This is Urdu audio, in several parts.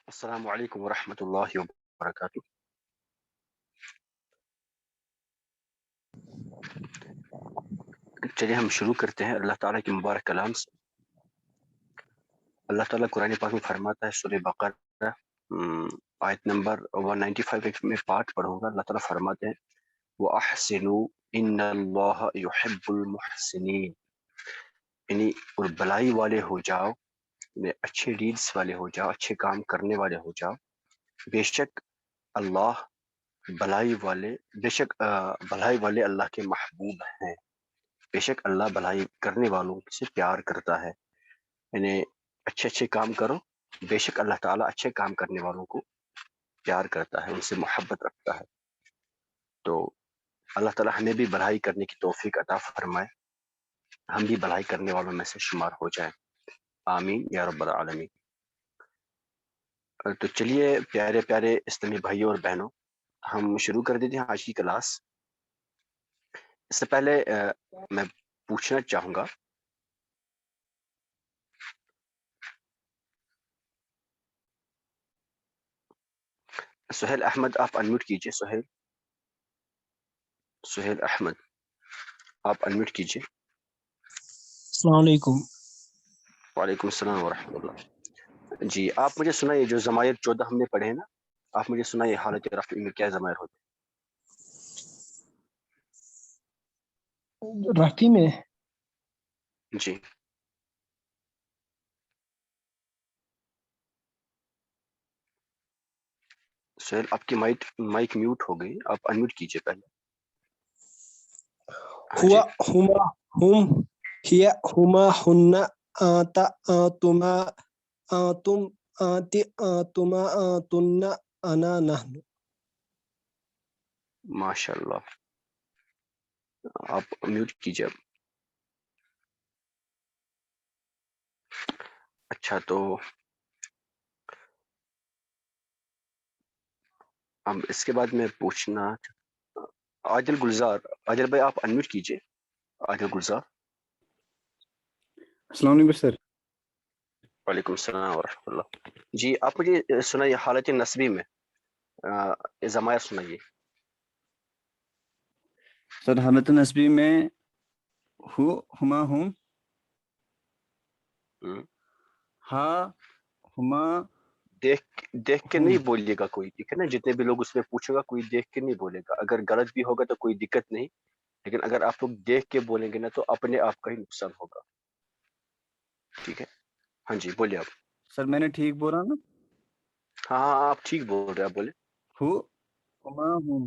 السلام علیکم ورحمۃ اللہ وبرکاتہ. چلیے ہم شروع کرتے ہیں اللہ تعالیٰ کے مبارک کلام سے. اللہ تعالیٰ قرآن پاک میں فرماتا ہے سورہ بقرہ آیت نمبر 195 میں پارٹ پڑھوں گا. اللہ تعالیٰ فرماتے ہیں وَأَحْسِنُوا إِنَّ اللَّهَ يُحِبُّ الْمُحْسِنِينَ، یعنی اور بلائی والے ہو جاؤ، یعنی اچھے ڈیڈس والے ہو جاؤ، اچھے کام کرنے والے ہو جاؤ. بے شک اللہ بے شک بھلائی والے اللہ کے محبوب ہیں. بے شک اللہ بھلائی کرنے والوں سے پیار کرتا ہے. یعنی اچھے اچھے کام کرو، بے شک اللہ تعالیٰ اچھے کام کرنے والوں کو پیار کرتا ہے، ان سے محبت رکھتا ہے. تو اللہ تعالیٰ ہمیں بھی بھلائی کرنے کی توفیق عطا فرمائے، ہم بھی بھلائی کرنے والوں میں سے شمار ہو جائیں. آمین یا رب العالمین. تو چلیے پیارے پیارے اسلامی بھائیوں اور بہنوں، ہم شروع کر دیتے ہیں آج کی کلاس. اس سے پہلے میں پوچھنا چاہوں گا سہیل احمد، آپ انمیوٹ کیجئے. سہیل احمد آپ انمیوٹ کیجئے. السلام علیکم. وعلیکم السلام ورحمۃ اللہ. جی آپ مجھے سنائیے، جو ضمائر 14 ہم نے پڑھے ہیں نا، آپ مجھے سنائیے حالت رفع میں کیا ضمائر ہوتے رفی میں ہیں؟ جی سہیل آپ کی مائک میوٹ ہو گئی، آپ انمیوٹ کیجئے پہلے. ہاں ہوا جی ہما ہم ہی ہما ہن آتا آتما آتم آتی آتما آتن انا نحن. ماشاء اللہ، آپ میوٹ کیجئے اب. اچھا، تو اب اس کے بعد میں پوچھنا عادل بھائی آپ انمیوٹ کیجئے. عادل گلزار. السلام علیکم سر. وعلیکم السلام ورحمۃ اللہ. جی آپ مجھے سنائیے حالت نصبی میں ضمائر سنائیے. سر حالت نسبی میں ہو ہما ہم ہا ہما دیکھ کے ہم. نہیں بولیے گا کوئی، ٹھیک ہے نا؟ جتنے بھی لوگ اس میں پوچھے گا کوئی دیکھ کے نہیں بولے گا. اگر غلط بھی ہوگا تو کوئی دقت نہیں، لیکن اگر آپ لوگ دیکھ کے بولیں گے نا تو اپنے آپ کا ہی نقصان ہوگا. ٹھیک ہے، ہاں جی بولیے آپ. سر میں نے ٹھیک بولا نا؟ ہاں آپ ٹھیک بول رہے ہیں، آپ بولے. ہو ہما ہم.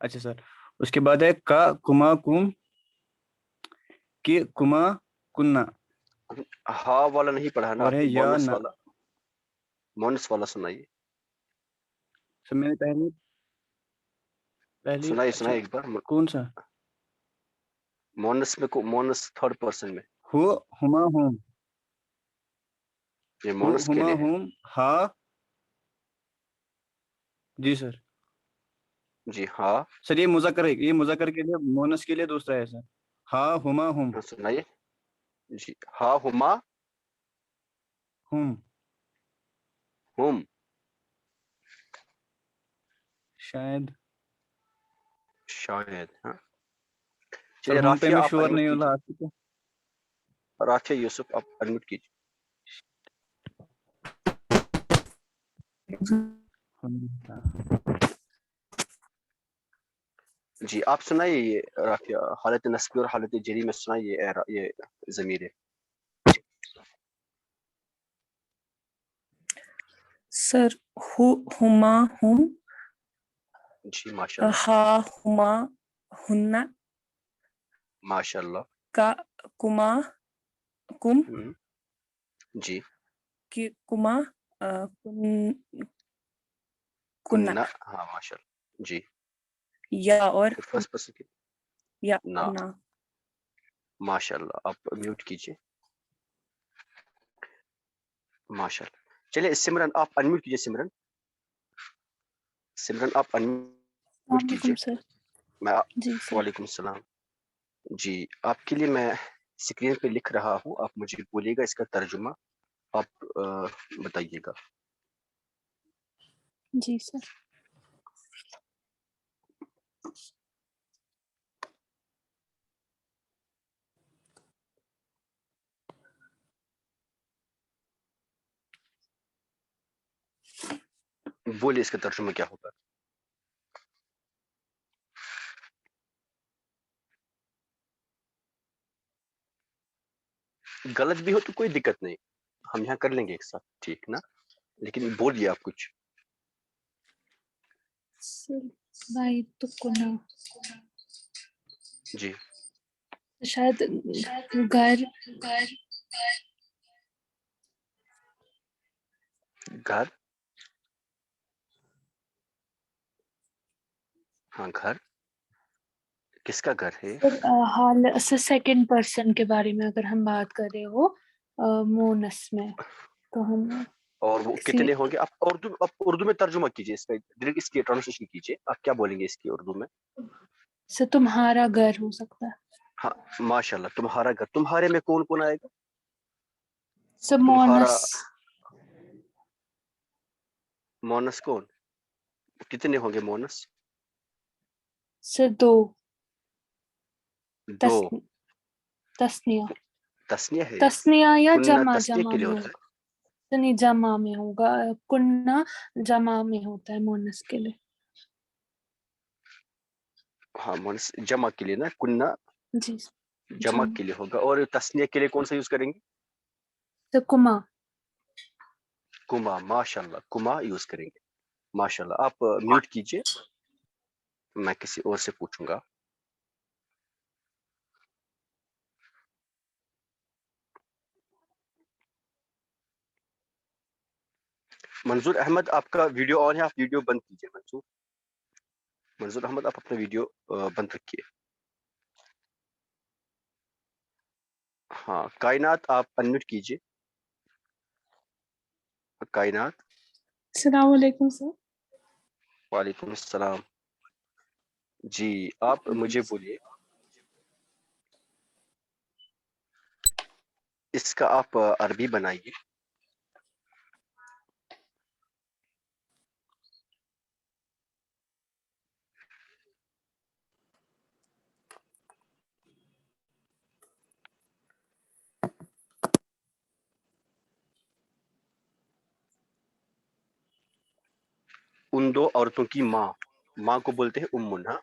اچھا سر، اس کے بعد ہے کا کما کم کی کما کننا، ہا والا نہیں پڑھا نا اور آپ ہے نے، یا مونس نہ. والا سنائیے. سر میں نے پہلی سنائیے اچھا ایک بار. کون سا؟ مونس تھرڈ پرسن میں، ہو ہما ہم یہ ہو مونس کے ہما لیے ہے. ہم ہا. جی سر. جی ہاں سر یہ مذکر کے لیے، مونس کے لیے دوسرا ہے سر. ہا ہما ہم سنائیے. جی ہا ہما ہم ہم شاید ہاں. سر چلیے ہم پہ رافیہ میں آپ شور انمیوٹ نہیں ہو کیجیے. رہا. رافیہ یوسف آپ انمیوٹ کیجیے. جی آپ سنائیے یہ رافیہ حالت نسبی اور حالت جری میں سنائیے یہ ضمیر ہے. سر ہما ہم جی ماشاء اللہ، ہا ہما ہن ماشاء اللہ. کا کما کم جی کی کما کنہ. ہاں ماشاء اللہ. جی یا اور فرسٹ پرسن کی یا نا. نا. ماشاء اللہ، آپ میوٹ کیجیے. ماشاء اللہ. چلیے سمرن آپ انمیوٹ کیجیے. سمرن آپ انمیوٹ السلام کیجیے. علیکم سر. میں جی سر. وعلیکم السلام. جی آپ کے لیے میں اسکرین پہ لکھ رہا ہوں، آپ مجھے بولیے گا اس کا ترجمہ آپ بتائیے گا. جی سر. بولیے اس کا ترجمہ کیا ہوگا؟ غلط بھی ہو تو کوئی دقت نہیں، ہم یہاں کر لیں گے ایک ساتھ، ٹھیک نا؟ لیکن بولیے آپ کچھ. سر بائت کنا جی شاید گھر. گھر، ہاں گھر، کس کا گھر ہے؟ سر حال سے سیکنڈ پرسن کے بارے میں اگر ہم بات کر رہے ہو مونس میں تو ہم اور وہ کسی کتنے ہوں گے؟ آپ اردو میں ترجمہ کیجیے اس کا، ڈائریکٹ اس کی ٹرانسلیشن کیجیے. آپ کیا بولیں گے اس کی اردو میں؟ سے تمہارا گھر ہو سکتا ہے. ہاں ماشاء اللہ، تمہارا گھر. تمہارے میں کون کون آئے گا؟ سر تمہارا مونس مونس کون؟ کتنے ہوں گے مونس؟ سے دو. دو. تسنیہ تسنیہ ہے؟ تسنیہ یا کنہ جمع تسنیہ کے لیے میں ہوتا ہوگا. نہیں جمع میں ہوگا. کنہ جمع میں ہوتا ہے مونس کے لیے. ہے. ہاں مونس جمع کے لیے نا، کنہ جی جمع کے لیے ہوگا. اور تسنیہ کے لیے کون سا یوز کریں گے؟ سے کما. کما. ماشاء اللہ، کما یوز کریں گے. ماشاء اللہ. آپ میوٹ کیجئے، میں کسی اور سے پوچھوں گا. منظور احمد آپ کا ویڈیو آن ہے، آپ ویڈیو بند کیجئے. منظور احمد آپ اپنا ویڈیو بند رکھیے. ہاں کائنات آپ انمیوٹ کیجئے. کائنات. السلام علیکم سر. وعلیکم السلام. جی آپ مجھے بولیے، اس کا آپ عربی بنائیے. ان دو عورتوں کی ماں، ماں کو بولتے ہیں امن. ہاں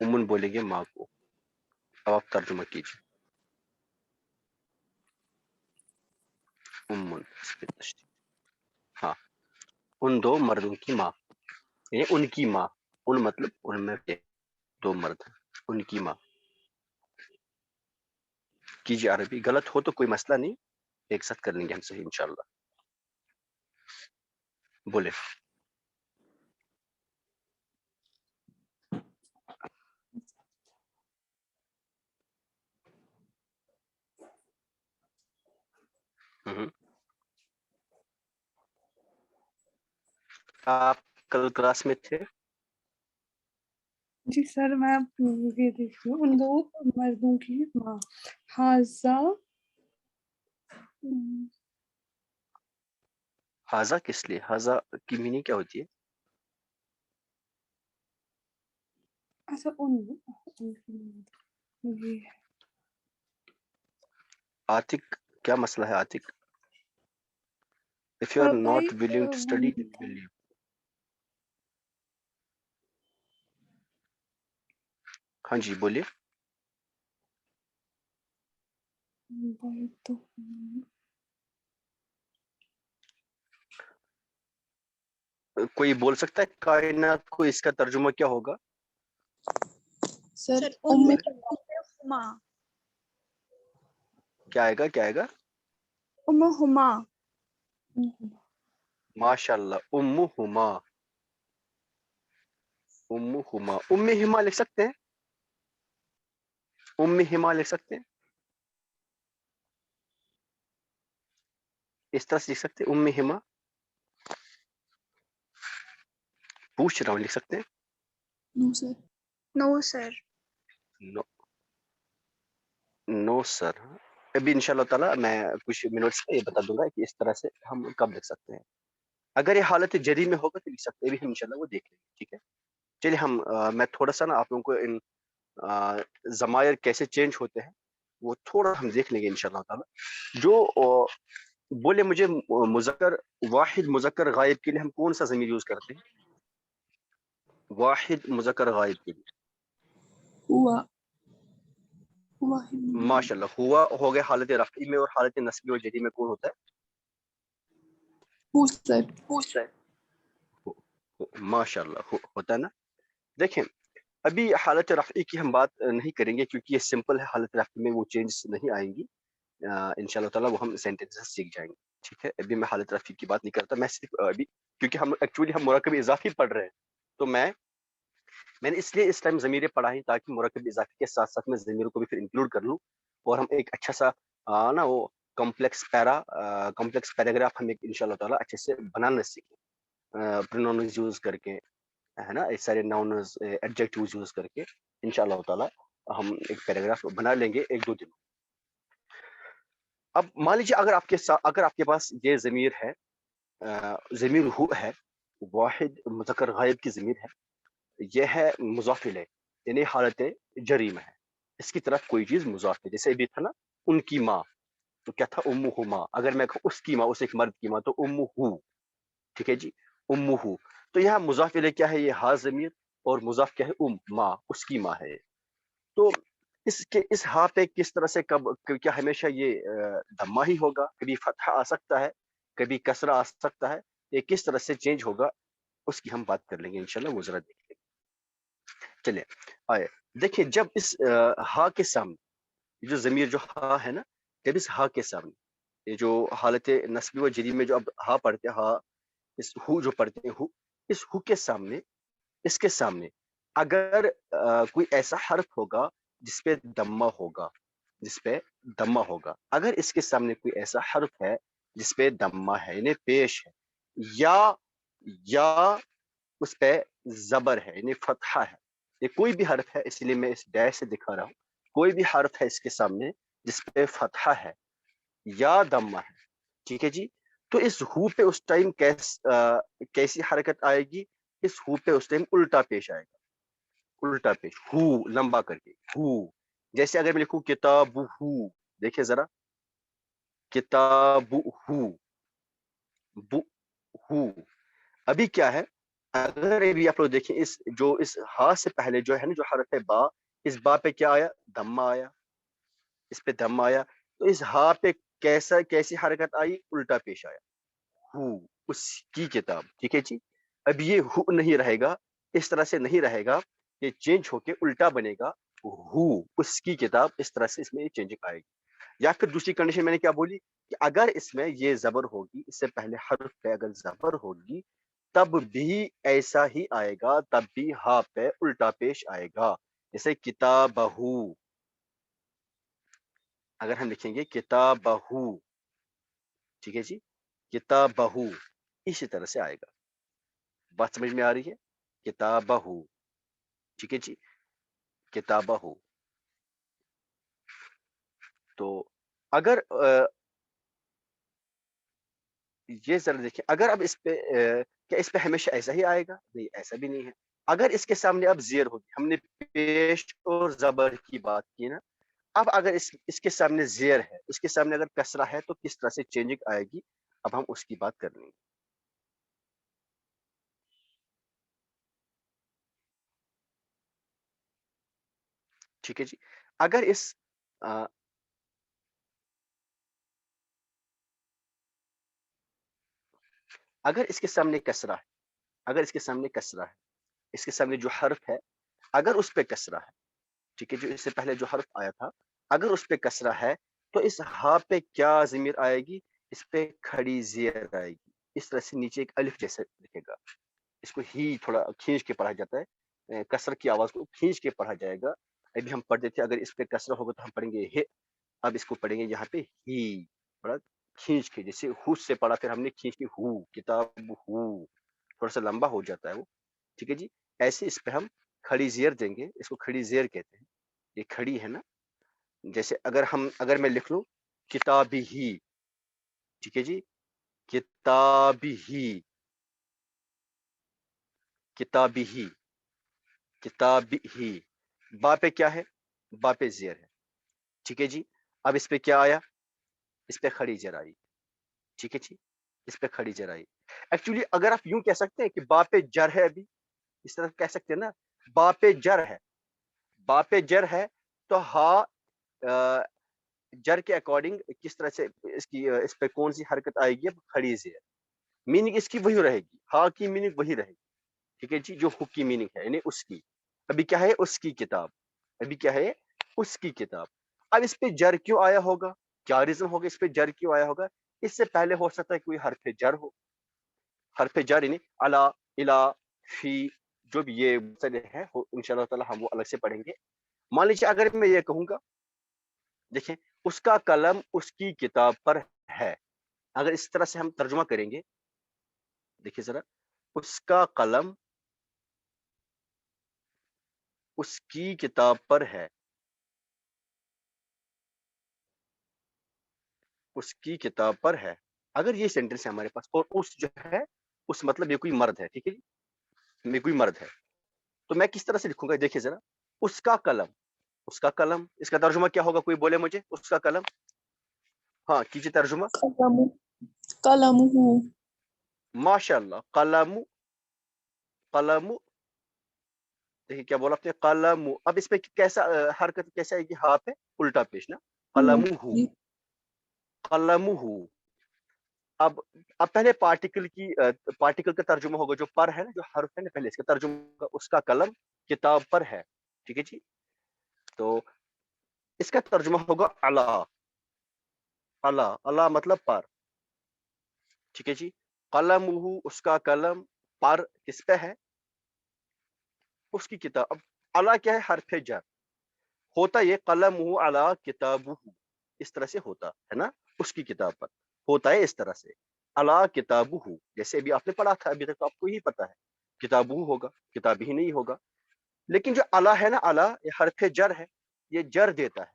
امن بولیں گے ماں کو. اب آپ ترجمہ کیجیے. امن. ہاں ان دو مردوں کی ماں، یعنی ان کی ماں. ان مطلب ان میں دو مرد، ان کی ماں. کیجیے عربی. غلط ہو تو کوئی مسئلہ نہیں، ایک ساتھ کر لیں گے ہم صحیح انشاءاللہ. بولے. آپ کل کلاس میں تھے؟ جی سر میں یہ دیکھ رہی ہوں. ان دو مردوں کی ماں. حاضہ حاضہ کس لیے؟ حاضہ کی میننگ کیا ہوتی ہے؟ اچھا یہ عاتق، کیا مسئلہ ہے عاتق؟ if you are بھائی not willing to study then will you. ہاں جی بولیے. تو کوئی بول سکتا ہے کائنات کو اس کا ترجمہ کیا ہوگا؟ سر ہما. کیا آئے گا؟ کیا آئے گا؟ ہما. ماشاء اللہ. امہما. امہما. امہما لکھ سکتے ہیں؟ امہما لکھ سکتے ہیں؟ اس طرح سے لکھ سکتے ہیں امہما؟ پوچھ رہا ہوں، لکھ سکتے ہیں؟ نو سر. نو. نو سر. ابھی انشاءاللہ تعالی میں کچھ منٹس میں یہ بتا دوں گا کہ اس طرح سے ہم کب لکھ سکتے ہیں. اگر یہ حالت جری میں ہوگا تو لکھ سکتے بھی ہم انشاءاللہ وہ دیکھ لیں گے. ٹھیک ہے چلیے ہم میں تھوڑا سا نا آپ لوگوں کو ان ضمائر کیسے چینج ہوتے ہیں وہ تھوڑا ہم دیکھ لیں گے انشاءاللہ تعالی. جو بولے مجھے مذکر واحد مذکر غائب کے لیے ہم کون سا ضمیر یوز کرتے ہیں؟ واحد مذکر غائب کے لیے ہوا واحد ماشاء اللہ ہوا ہو گیا حالت رفعی میں, اور حالت نصبی و جری میں کون ہوتا ہے؟ who said ماشاء اللہ ہوتا ہے نا. دیکھیں ابھی حالت رفعی کی ہم بات نہیں کریں گے کیونکہ یہ سمپل ہے, حالت رفعی میں وہ چینجز نہیں آئیں گی انشاءاللہ تعالیٰ, وہ ہم سینٹینسز سیکھ جائیں گے. ٹھیک ہے ابھی میں حالت رفعی کی بات نہیں کرتا, میں صرف ابھی کیونکہ ہم ایکچولی ہم مرکب اضافی پڑھ رہے ہیں تو میں نے اس لیے اس ٹائم ضمیریں پڑھائی تاکہ مرکب اضافی کے ساتھ ساتھ میں ضمیروں کو بھی پھر انکلوڈ کر لوں اور ہم ایک اچھا سا نا وہ کمپلیکس پیراگراف ہم ایک انشاءاللہ تعالیٰ اچھے سے بنانا سیکھیں, پروناؤنز یوز کر کے ہے نا, اس سارے ناؤنز ایڈجیکٹیوز یوز کر کے انشاءاللہ تعالیٰ ہم ایک پیراگراف بنا لیں گے 1-2 دنوں. اب مان لیجیے اگر آپ کے پاس یہ ضمیر ہے, ضمیر ہو ہے, واحد مذکر غائب کی ضمیر ہے, یہ ہے مضاف الیہ یعنی حالت جری میں ہے, اس کی طرف کوئی چیز مضاف ہے, جیسے ابھی تھا نا ان کی ماں تو کیا تھا امہ ماں, اگر میں کہوں اس کی ماں, اس ایک مرد کی ماں تو امہ. ٹھیک ہے جی امہ. تو یہاں مضاف الیہ کیا ہے, یہ ہا ضمیر, اور مضاف کیا ہے ماں, اس کی ماں ہے. تو اس ہا پہ کس طرح سے کیا ہمیشہ یہ دمہ ہی ہوگا, کبھی فتحہ آ سکتا ہے, کبھی کسرہ آ سکتا ہے, یہ کس طرح سے چینج ہوگا اس کی ہم بات کر لیں گے انشاءاللہ, وہ ذرا دیکھ لیں گے. چلے آئے دیکھیں جب اس ہا کے سامنے جو ضمیر جو ہا ہے نا, جب اس ہا کے سامنے یہ جو حالت نصبی و جری میں جو اب ہا پڑھتے ہیں, ہا اس ہو جو پڑھتے ہیں, اس ہو کے سامنے, اس کے سامنے اگر کوئی ایسا حرف ہوگا جس پہ دمہ ہوگا, اگر اس کے سامنے کوئی ایسا حرف ہے جس پہ دمہ ہے یعنی پیش ہے, یا اس پہ زبر ہے یعنی فتحہ ہے, یہ کوئی بھی حرف ہے, اس لیے میں اس ڈیش سے دکھا رہا ہوں, کوئی بھی حرف ہے اس کے سامنے جس پہ فتحہ ہے یا دمہ ہے. ٹھیک ہے جی, تو اس ہو پہ اس ٹائم کیسی حرکت آئے گی, اس ہو پہ اس ٹائم الٹا پیش آئے گا, الٹا پیش, ہو لمبا کر کے ہو. جیسے اگر میں لکھوں کتاب ہو, دیکھیں ذرا کتاب ہو, ابھی کیا ہے, اگر ابھی آپ لوگ دیکھیں اس ہا سے پہلے جو ہے نا جو حرف ہے با, اس با پہ کیا آیا, دمہ آیا, اس پہ دمہ آیا, تو اس ہا پہ کیسی حرکت آئی, الٹا پیش آیا, ہو اس کی کتاب. ٹھیک ہے جی, اب یہ ہو نہیں رہے گا, اس طرح سے نہیں رہے گا, یہ چینج ہو کے الٹا بنے گا ہو اس کی کتاب, اس طرح سے اس میں یہ چینجنگ آئے گی. یا پھر دوسری کنڈیشن میں نے کیا بولی کہ اگر اس میں یہ زبر ہوگی, اس سے پہلے حرف پہ اگر زبر ہوگی تب بھی ایسا ہی آئے گا, تب بھی ہا پہ الٹا پیش آئے گا. جیسے کتابہ, اگر ہم لکھیں گے کتابہ, ٹھیک ہے جی, کتابہ اسی طرح سے آئے گا. بات سمجھ میں آ رہی ہے, کتابہ, ٹھیک ہے جی, کتابہ. تو اگر یہ ذرا دیکھیں, اگر اب اس پہ کیا اس پہ ہمیشہ ایسا ہی آئے گا, نہیں ایسا بھی نہیں ہے. اگر اس کے سامنے اب زیر ہوگی, ہم نے پیش اور زبر کی بات کی نا, اب اگر اس کے سامنے زیر ہے, اس کے سامنے اگر کسرہ ہے تو کس طرح سے چینجنگ آئے گی, اب ہم اس کی بات کر لیں گے. ٹھیک ہے جی, اگر اس کے سامنے کسرہ ہے, اس کے سامنے جو حرف ہے اگر اس پہ کسرہ ہے, ٹھیک ہے, جو اس سے پہلے جو حرف آیا تھا اگر اس پہ کسرہ ہے تو اس ہا پہ کیا ضمیر آئے گی, اس پہ کھڑی زیر آئے گی. اس طرح سے نیچے ایک الف جیسے دکھے گا, اس کو ہی تھوڑا کھینچ کے پڑھا جاتا ہے, کسر کی آواز کو کھینچ کے پڑھا جائے گا. ابھی ہم پڑھتے تھے اگر اس پہ کسرہ ہوگا تو ہم پڑھیں گے ہے, اب اس کو پڑھیں گے یہاں پہ ہی, بڑا کھینچ کے, جیسے ہو سے پڑھا پھر ہم نے کھینچ کے ہو, کتاب ہو, تھوڑا سا لمبا ہو جاتا ہے وہ. ٹھیک ہے جی, ایسے اس پہ ہم کھڑی زیر دیں گے, اس کو کھڑی زیر کہتے ہیں, یہ کھڑی ہے نا. جیسے اگر میں لکھ لوں کتابی ہی, ٹھیک ہے جی, کتابی ہی, کتابی ہی، کتابی ہی، با پہ کیا ہے؟ با پہ زیر ہے، ٹھیک ہے جی. اب اس پہ کیا آیا؟ اس پہ کھڑی زیر آئی، ٹھیک ہے جی، اس پہ کھڑی زیر آئی. ایکچولی اگر آپ یوں کہہ سکتے ہیں کہ با پہ جر ہے، ابھی اس طرح کہہ سکتے ہیں نا، با پہ جر ہے، با پہ جر ہے تو ہا جر کے اکارڈنگ کس طرح سے اس پہ کون سی حرکت آئے گی؟ اب کھڑی زیر. میننگ اس کی وہی رہے گی، ہا کی میننگ وہی رہے گی، ٹھیک ہے جی، جو ہو کی میننگ ہے، یعنی اس کی. ابھی کیا ہے؟ اس کی کتاب. ابھی کیا ہے؟ اس کی کتاب. اب اس پہ جر کیوں آیا ہوگا؟ کیا ریزن ہوگا اس پہ جر کیوں آیا ہوگا؟ اس سے پہلے ہو سکتا ہے کوئی حرف جر ہو، حرف جر یعنی الا، الا، فی، جو بھی یہ ہے ان شاء اللہ تعالی ہم وہ الگ سے پڑھیں گے. مان لیجیے اگر میں یہ کہوں گا، دیکھیں اس کا قلم اس کی کتاب پر ہے، اگر اس طرح سے ہم ترجمہ کریں گے، دیکھیے ذرا، اس کا قلم اس کی کتاب پر ہے، اس کی کتاب پر ہے. اگر یہ سینٹینس ہے ہمارے پاس، اور اس جو ہے اس مطلب یہ کوئی مرد ہے، ٹھیک ہے جی، یہ کوئی مرد ہے، تو میں کس طرح سے لکھوں گا؟ دیکھیے ذرا، اس کا قلم، اس کا قلم، اس کا ترجمہ کیا ہوگا؟ کوئی بولے مجھے، اس کا قلم. ہاں کیجیے ترجمہ. قلم قلمه. ماشاء اللہ، قلم، قلم، دیکھیے کیا بولا آپ نے؟ قلم. اب اس پہ کیسا حرکت کیسے آئے گی؟ ہاں پہ الٹا پیش نا، قلمہ، جی. قلمہ. اب پہلے پارٹیکل کا ترجمہ ہوگا، جو پر ہے نا، جو حرف ہے نا، پہلے اس کا ترجمہ ہوگا اس کا قلم کتاب پر ہے، ٹھیک ہے جی. تو اس کا ترجمہ ہوگا علا، علا، علا مطلب پر، ٹھیک ہے جی. قلمہ، اس کا قلم، پر کس پہ ہے؟ اس کی کتاب. اب علا کیا ہے؟ حرف جر. ہوتا یہ قلمہ علی کتابہ، اس طرح سے ہوتا ہے نا، اس کی کتاب پر ہوتا ہے اس طرح سے، علی کتابہ، جیسے ابھی آپ نے پڑھا تھا، ابھی تک تو آپ کو ہی پتا ہے کتابہ ہوگا، کتاب ہی نہیں ہوگا. لیکن جو علی ہے نا، علی یہ حرف جر ہے، یہ جر دیتا ہے.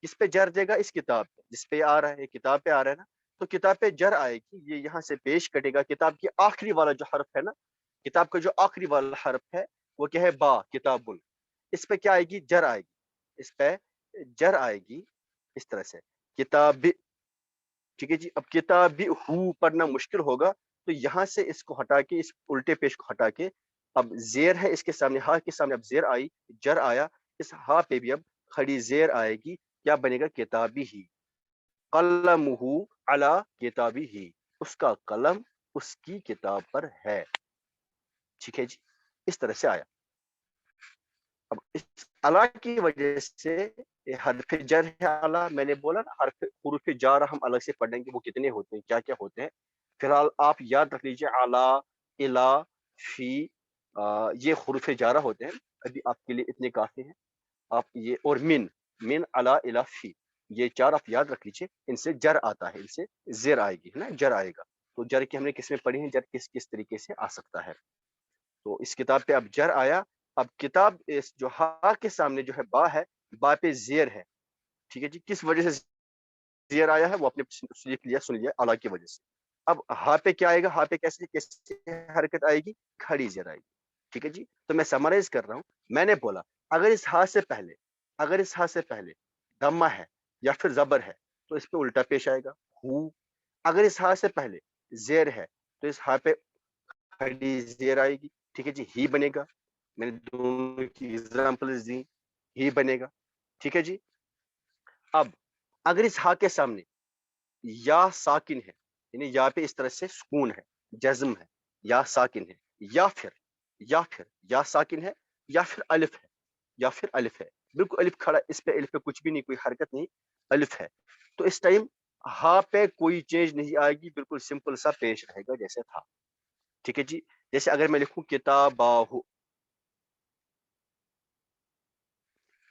کس پہ جر دے گا؟ اس کتاب پہ، جس پہ آ رہا ہے، کتاب پہ آ رہا ہے نا، تو کتاب پہ جر آئے گی. یہ یہاں سے پیش کٹے گا، کتاب کی آخری والا جو حرف ہے نا، کتاب کا جو آخری والا حرف ہے وہ کیا ہے؟ با، کتاب. اس پہ کیا آئے گی؟ جر آئے گی، اس پہ جر آئے گی اس طرح سے، کتاب، ٹھیک ہے جی. اب کتاب ہو پڑھنا مشکل ہوگا، تو یہاں سے اس کو ہٹا کے، اس الٹے پیش کو ہٹا کے، اب زیر ہے اس کے سامنے، ہا کے سامنے اب زیر آئی، جر آیا، اس ہا پہ بھی اب کھڑی زیر آئے گی. کیا بنے گا؟ کتابی ہی، قلمہ علی کتابی ہی، اس کا قلم اس کی کتاب پر ہے، ٹھیک ہے جی. اس طرح سے آیا. اب اس علا کی وجہ سے یہ حرف جر ہے علا، میں نے بولا نا حروف جار ہم الگ سے پڑھیں گے، وہ کتنے ہوتے ہیں، کیا کیا ہوتے ہیں. فی الحال آپ یاد رکھ لیجیے، علا، الا، فی، یہ حروف جارہ ہوتے ہیں. ابھی آپ کے لیے اتنے کافی ہیں. آپ یہ اور من، من، علا، الا، فی، یہ چار آپ یاد رکھ لیجیے. ان سے جر آتا ہے، ان سے زیر آئے گی، ہے نا، جر آئے گا. تو جر کی ہم نے کس میں پڑھی ہیں؟ جر کس کس طریقے سے آ سکتا ہے. تو اس کتاب پہ اب جر آیا. اب کتاب اس جو ہا کے سامنے جو ہے با ہے، با پہ زیر ہے، ٹھیک ہے جی. کس وجہ سے زیر آیا ہے وہ اپنے لکھ لیا، سن لیا، علا کی وجہ سے. اب ہا پہ کیا آئے گا؟ ہا پہ کیسے حرکت آئے گی؟ کھڑی زیر آئے گی، ٹھیک ہے جی. تو میں سمرائز کر رہا ہوں. میں نے بولا اگر اس ہا سے پہلے، اگر اس ہا سے پہلے دمہ ہے یا پھر زبر ہے تو اس پہ الٹا پیش آئے گا، ہو. اگر اس ہا سے پہلے زیر ہے تو اس ہا پہ کھڑی زیر آئے گی، ٹھیک ہے جی. ہی بنے گا، میں نے دونوں کی ایگزامپلز دی، ہی بنے گا، ٹھیک ہے جی. اب اگر اس ہا کے سامنے یا ساکن ہے، یعنی یا پہ اس طرح سے سکون ہے، جزم ہے، یا ساکن ہے، یا پھر یا ساکن ہے، یا پھر الف ہے، یا پھر الف ہے، بالکل الف کھڑا، اس پہ الف پہ کچھ بھی نہیں، کوئی حرکت نہیں، الف ہے. تو اس ٹائم ہا پہ کوئی چینج نہیں آئے گی، بالکل سمپل سا پیش رہے گا جیسے تھا، ٹھیک ہے جی. جیسے اگر میں لکھوں کتاباہ،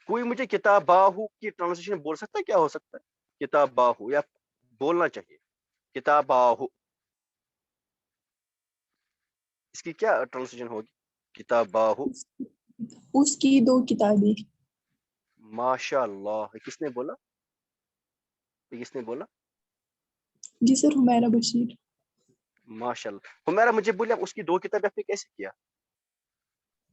کوئی مجھے کتاباہ کی ٹرانسلیشن بول سکتا ہے؟ کیا ہو سکتا ہے کتاباہ؟ یا بولنا چاہیے کتاباہ، اس کی کیا ٹرانسلیشن ہوگی؟ کتاباہ. اس کی دو کتابیں. ماشاء اللہ. کس نے بولا؟ کس نے بولا؟ جی سر، حمیرہ بشیر. ماشاء اللہ. حمیرہ مجھے بولے اس کی دو کتابیں آپ نے کیسے کیا؟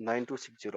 9260,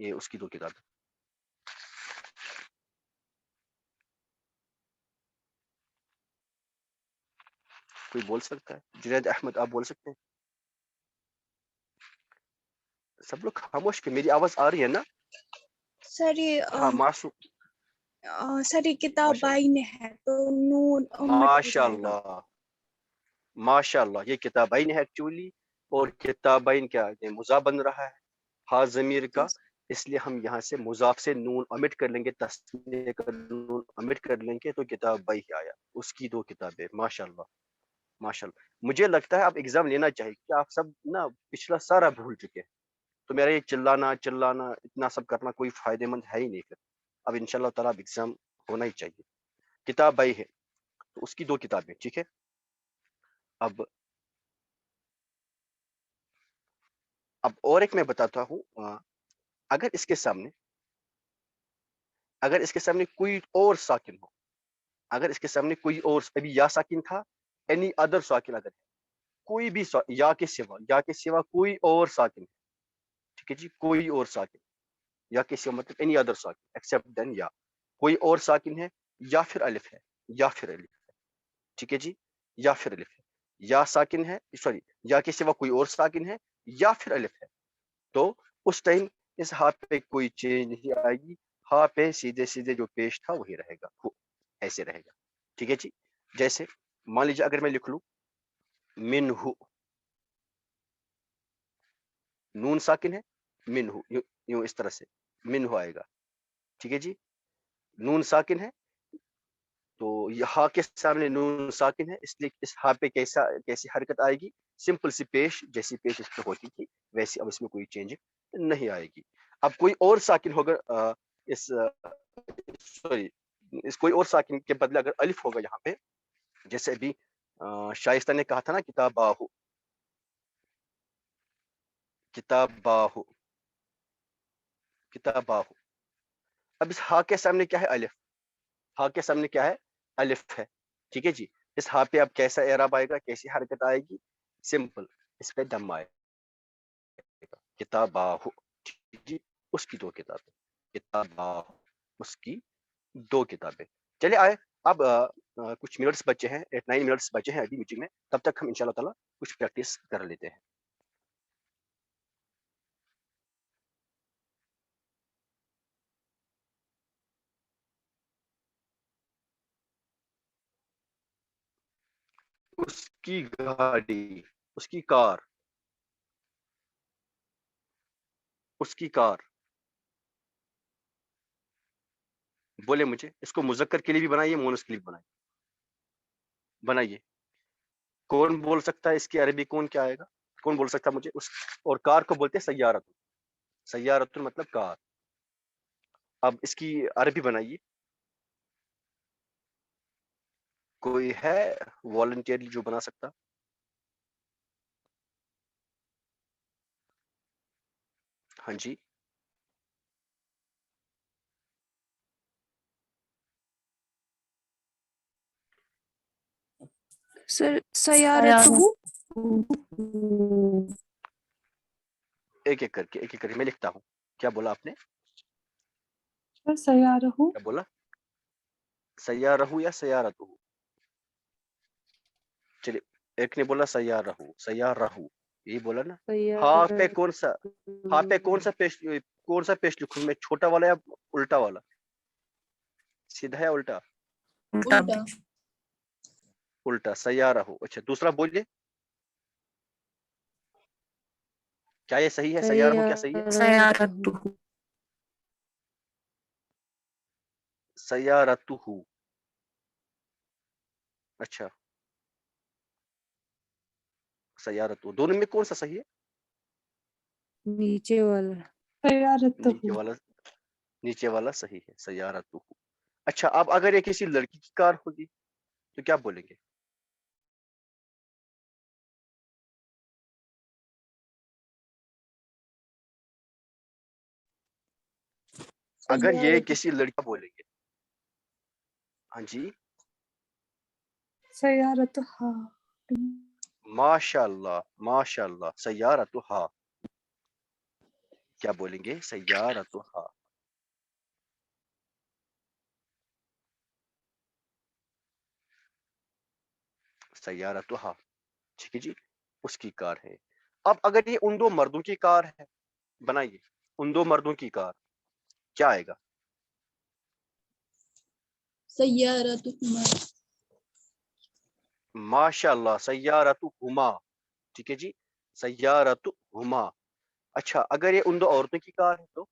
یہ اس کی 2 کتابیں. کوئی بول سکتا ہے؟ جنید احمد آپ بول سکتے ہیں؟ سب لوگ خاموش کہ میری آواز آ رہی ہے نا؟ سر یہ ہاں معصوم. سر یہ کتاب ماشاء بائی نے ہے تو نون امت ہو ماشاء جائے گا. اللہ ماشاء اللہ، یہ کتابین ہے ایکچولی، اور کتابین کیا ہے مضاف بن رہا ہے ہا ضمیر کا، اس لیے ہم یہاں سے مضاف سے نون امٹ کر لیں گے، تسنیہ کا نون امٹ کر لیں گے تو کتاب بائی آیا، اس کی 2 کتابیں. ماشاء اللہ ماشاء اللہ. مجھے لگتا ہے آپ ایگزام لینا چاہیے کہ آپ سب نا پچھلا سارا بھول چکے ہیں، تو میرا یہ چلانا اتنا سب کرنا کوئی فائدے مند ہے ہی نہیں. پھر اب انشاءاللہ تعالیٰ ایگزام ہونا ہی چاہیے. کتاب بائی ہے تو اس کی 2 کتابیں، ٹھیک ہے. اب اور ایک میں بتاتا ہوں، اگر اس کے سامنے کوئی اور ساکن ہو، اگر اس کے سامنے کوئی اور، ابھی یا ساکن تھا، اینی ادر ساکن، اگر کوئی بھی یا کے سوا کوئی اور ساکن ہے، ٹھیک ہے جی، کوئی اور ساکن، یا کے سوا مطلب اینی ادر ساکن ایکسپٹ دین یا، کوئی اور ساکن ہے یا پھر الف ہے، ٹھیک ہے جی، یا پھر الف ہے، یا ساکن ہے، سوری یا کے سوا کوئی اور ساکن ہے یا پھر الف ہے، تو اس ٹائم اس ہا پہ کوئی چینج نہیں آئے گی، ہا پہ سیدھے جو پیش تھا وہی رہے گا، ایسے رہے گا. ٹھیک ہے جی. جیسے مان لیجیے اگر میں لکھ لوں منہ، نون ساکن ہے، منہ یوں اس طرح سے منہ آئے گا. ٹھیک ہے جی. نون ساکن ہے تو یہ ہا کے سامنے نون ساکن ہے، اس لیے اس ہا پہ کیسی حرکت آئے گی، سمپل سی پیش، جیسی پیش اس پہ ہوتی تھی ویسی اب اس میں کوئی چینج نہیں آئے گی. اب کوئی اور ساکن ہوگا، اس کوئی اور ساکن کے بدلے اگر الف ہوگا یہاں پہ، جیسے ابھی شائستہ نے کہا تھا نا کتاباہو، اب اس ہا کے سامنے کیا ہے، الف. ہا کے سامنے کیا ہے، الف ہے. ٹھیک ہے جی. اس ہا پہ اب کیسا اعراب آئے گا، کیسی حرکت آئے گی، سمپل اس پہ دم آئے گا. کتاباہو، جی اس کی 2 کتابیں، کتاباہو اس کی 2 کتابیں. چلے آئے اب کچھ منٹس بچے ہیں، 8-9 منٹس بچے ہیں ابھی میٹنگ میں، تب تک ہم انشاءاللہ تعالیٰ کچھ پریکٹس کر لیتے ہیں. اس کی گاڑی، اس کی کار، اس کی کار. بولے مجھے اس کو مذکر کے لیے بھی بنائیے، مونس کے لیے بھی بنائیے. کون بول سکتا ہے اس کی عربی کون کیا آئے گا، کون بول سکتا ہے مجھے اس. اور کار کو بولتے ہیں سیارت، سیارت مطلب کار. اب اس کی عربی بنائیے. کوئی ہے والنٹیئرلی جو بنا سکتا؟ ہاں جی. سر سیارتہ، ایک ایک کر کے میں لکھتا ہوں. کیا بولا آپ نے؟ سیارہ کیا بولا؟ سیارہ یا سیارتہ؟ چلیے ایک نے بولا سیارہ، یہی بولا نا. ہاں پہ کون سا پیش لکھوں میں، چھوٹا والا یا الٹا والا، سیدھا یا الٹا؟ الٹا. الٹا سیارہ. اچھا دوسرا بولیے، کیا یہ صحیح ہے؟ سیارہ کیا صحیح ہے؟ سیارتہ. اچھا سیارتہ، دونوں میں کون سا صحیح ہے؟ نیچے والا نیچے والا صحیح ہے، سیارتہ. اچھا اب اگر یہ کسی لڑکی کی کار ہوگی تو کیا بولیں گے؟ اگر یہ کسی لڑکا بولیں گے، ہاں جی سیارتہ. ماشاء اللہ سیارتہ. کیا بولیں گے؟ سیارتھا. سیارتھا، ٹھیک ہے جی، اس کی کار ہے. اب اگر یہ ان دو مردوں کی کار ہے، بنائیے ان دو مردوں کی کار، کیا آئے گا؟ سیارتهما. ماشاء اللہ، سیارتہما، ٹھیک ہے جی، سیارتہما. اچھا اگر یہ ان دو عورتوں کی کار ہے تو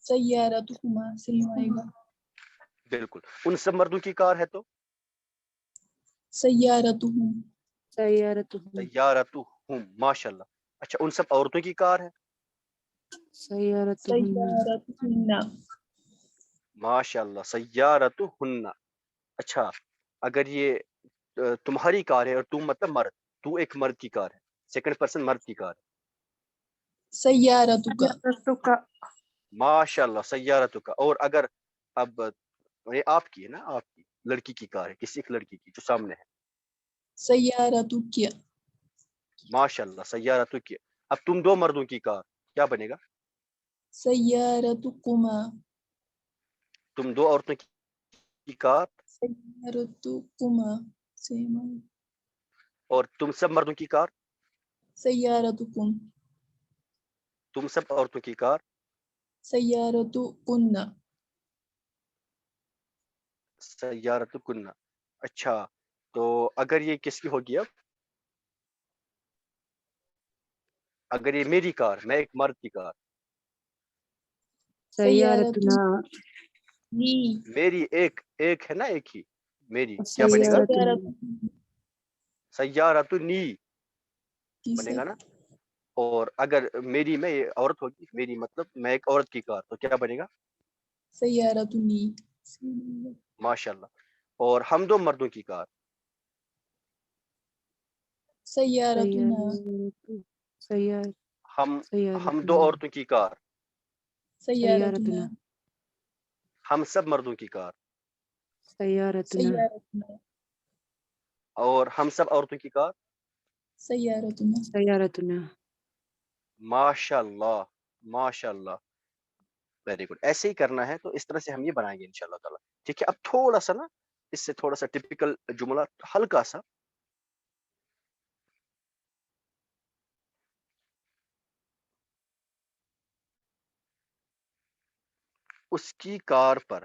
سیارتهما سیم آئے گا. بالکل. ان سب مردوں کی کار ہے تو سیارتهم. سیارتهم سیارتہم، ماشاء اللہ. اچھا ان سب عورتوں کی کار ہے؟ سیارتهن سیارتهن. ماشاء اللہ، سیارتہن. اچھا اگر یہ تمہاری کار ہے اور تم مطلب مرد، تو ایک مرد کی کار ہے، سیکنڈ پرسن مرد کی کار ہے. سیارتك. ماشاء اللہ، سیارتک. اور اگر اب یہ آپ کی ہے نا، آپ کی لڑکی کی کار ہے، کسی ایک لڑکی کی جو سامنے ہے. سیارتك. ماشاء اللہ، سیارتک. اب تم دو مردوں کی کار، کیا بنے گا؟ سیارتكما. تم دو عورتوں کی کار سیارتكما سیم آئے گا. اور تم سب مردوں کی کار، سیارتكم. تم سب عورتوں کی کار سیارتكن. سیارتکن. اچھا تو اگر یہ کس کی ہوگی؟ اب اگر یہ میری کار، میں ایک مرد کی کار، سیارتنا میری ایک ہے نا، ایک ہی میری، کیا بنے گا؟ سیارتنی بنے گا نا. اور اگر میری میں یہ عورت ہوگی، میری مطلب میں ایک عورت کی کار، تو کیا بنے گا؟ سیارتنی. ماشاء اللہ. اور ہم دو مردوں کی کار، سیارتنا. ہم دو عورتوں کی کار، سیارتنا. ہم سب مردوں کی کار، سیارتنا. اور ہم سب عورتوں کی کار. سیارتنا. ماشاء اللہ، ماشاء اللہ، ویری گڈ. ایسے ہی کرنا ہے، تو اس طرح سے ہم یہ بنائیں گے انشاءاللہ تعالیٰ. ٹھیک ہے. اب تھوڑا سا نا اس سے تھوڑا سا ٹپیکل جملہ، ہلکا سا. اس کی کار پر،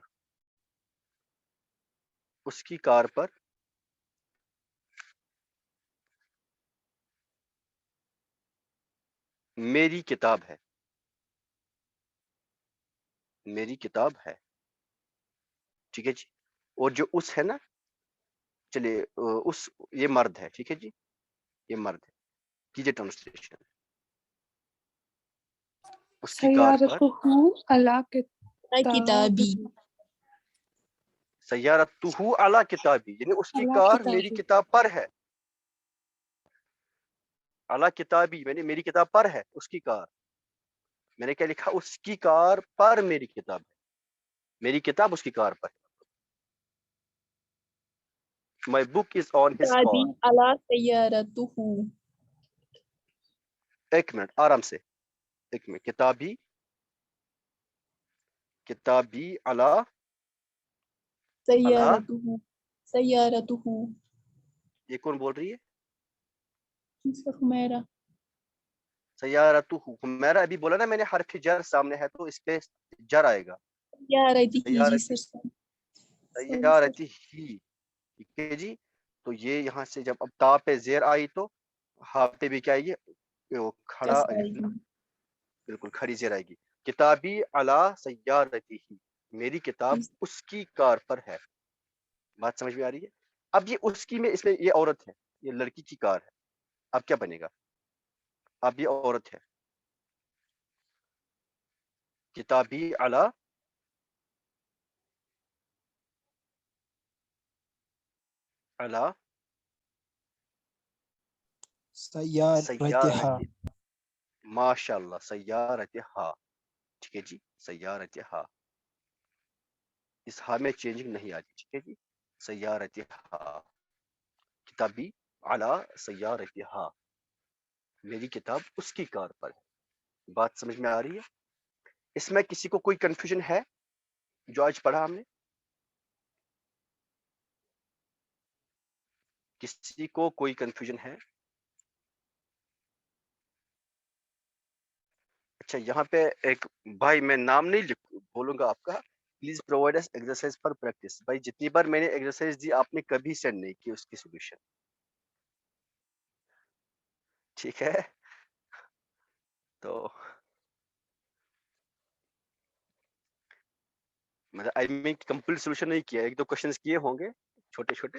اس کی کار پر میری کتاب ہے، میری کتاب ہے. ٹھیک ہے جی. اور جو اس ہے نا، چلیے اس یہ مرد ہے، ٹھیک ہے جی، یہ مرد ہے. کیجیے ٹرانسلیشن. اس کی کار پر سیارتہ علی کتابی. سیارتہ علی کتابی، یعنی اس کی علی کار کتابی. میری کتاب پر ہے. علی کتابی میں نے میری کتاب پر ہے، اس کی کار. میں نے کیا لکھا؟ اس کی کار پر میری کتاب ہے. میری کتاب اس کی کار پر ہے. My book is on his کتابی car. علی سیارتہ. ایک منٹ آرام سے، ایک منٹ. کتابی، کتابی علی سیارتہ. سیارتہ. یہ کون بول رہی ہے؟ حمیرہ. سیارتہ. میرا ابھی بولا نا میں نے، حرف جر سامنے ہے تو اس پہ جر آئے گا. سیارتہ جی سیارتی، سر. سیارتی ہی. ٹھیک ہے جی. تو یہ یہاں سے جب اب تا پہ زیر آئی تو ہاں پہ بھی کیا آئے گی؟ وہ کھڑا لکھنا، بالکل کھڑی زیر آئے گی. کتابی علی سیارتی ہی، میری کتاب اس کی کار پر ہے. بات سمجھ میں آ رہی ہے؟ اب یہ اس کی میں، اس میں یہ عورت ہے، یہ لڑکی کی کار ہے. اب کیا بنے گا؟ اب یہ عورت ہے. کتابی علی علی سیارتها. سیارتی. ماشاء اللہ، سیارتہا. ٹھیک ہے جی، سیارتہا. اس ہا میں چینجنگ نہیں آتی. ٹھیک ہے جی، سیارتہا. کتابی علی سیارتہا. میری کتاب اس کی کار پر ہے. بات سمجھ میں آ رہی ہے؟ اس میں کسی کو کوئی کنفیوژن ہے جو آج پڑھا ہم نے؟ کسی کو کوئی کنفیوژن ہے؟ اچھا یہاں پہ ایک بھائی، میں نام نہیں بولوں گا آپ کا، پلیز پرووائڈ اس ایکسرسائز فار پریکٹس. بھائی جتنی بار میں نے ایکسرسائز دی آپ نے کبھی سینڈ نہیں کی اس کی سولوشن. ٹھیک ہے، تو مطلب آئی مین کمپلیٹ سولوشن نہیں کیا، ایک دو کوشچنز کیے ہوں گے چھوٹے چھوٹے،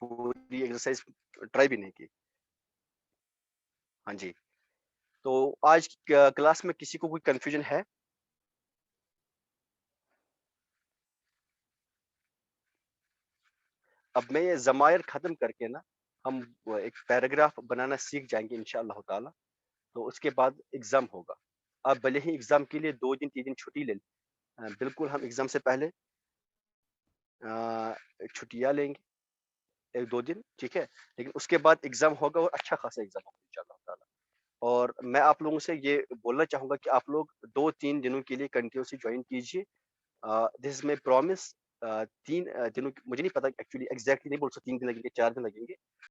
پوری ایکسرسائز ٹرائی بھی نہیں کی. ہاں جی، تو آج کلاس میں کسی کو کوئی کنفیوژن ہے؟ اب میں یہ ضمائر ختم کر کے نا ہم ایک پیراگراف بنانا سیکھ جائیں گے انشاءاللہ تعالی. تو اس کے بعد ایگزام ہوگا. آپ بھلے ہی ایگزام کے لیے 2 دن 3 دن چھٹی لے لیں، بالکل ہم ایگزام سے پہلے چھٹیاں لیں گے 1-2 دن، ٹھیک ہے، لیکن اس کے بعد ایگزام ہوگا اور اچھا خاصا ایگزام ہوگا انشاءاللہ تعالی. اور میں آپ لوگوں سے یہ بولنا چاہوں گا کہ آپ لوگ 2-3 دنوں کے لیے کنٹینیوسلی جوائن کیجیے. دس از مائی پرومس. 3 دنوں مجھے نہیں پتا ایکچولی ایگزیکٹلی نہیں بول سکتا 3 دن لگیں گے 4 دن لگیں گے.